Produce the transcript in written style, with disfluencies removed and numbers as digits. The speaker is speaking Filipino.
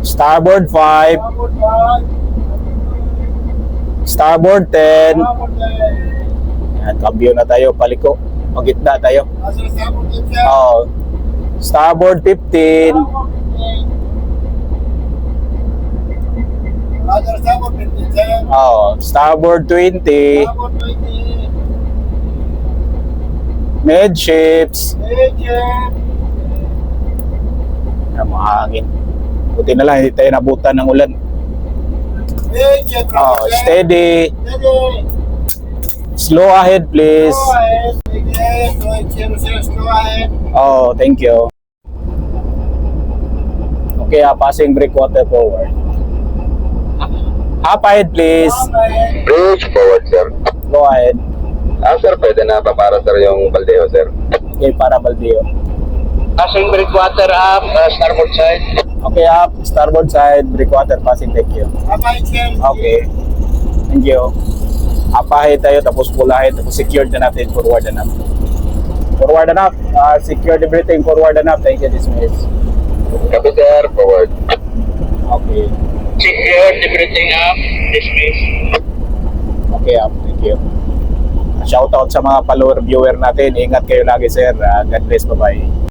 Starboard 5. Starboard 10. Yan, cambio na tayo, paliko. Magitna tayo. Oh. Starboard 15. Oh, starboard 20. Midships. Yan, mahangin. Buti na lang, hindi tayo nabutan ng ulan. Oh, steady. Slow ahead, please. Oh, thank you. Okay, passing breakwater forward. Up ahead, please. Bridge forward, sir. Go ahead. Sir, pwede na pa para, sir, yung baldeo, sir. Okay, para Baldeo. Passing breakwater up, starboard side. Okay, up. Starboard side, breakwater passing. Thank you. Okay. Thank you. Up ahead tayo, tapos pull ahead, tapos secured na natin. Forward enough. Forward enough. Secured everything. Forward enough. Thank you, dismiss. Copy, sir, forward. Okay. Secured everything up, dismiss. Okay, up. Thank you. Shout out sa mga follower viewer natin. Ingat kayo lagi, sir. God bless. Bye-bye.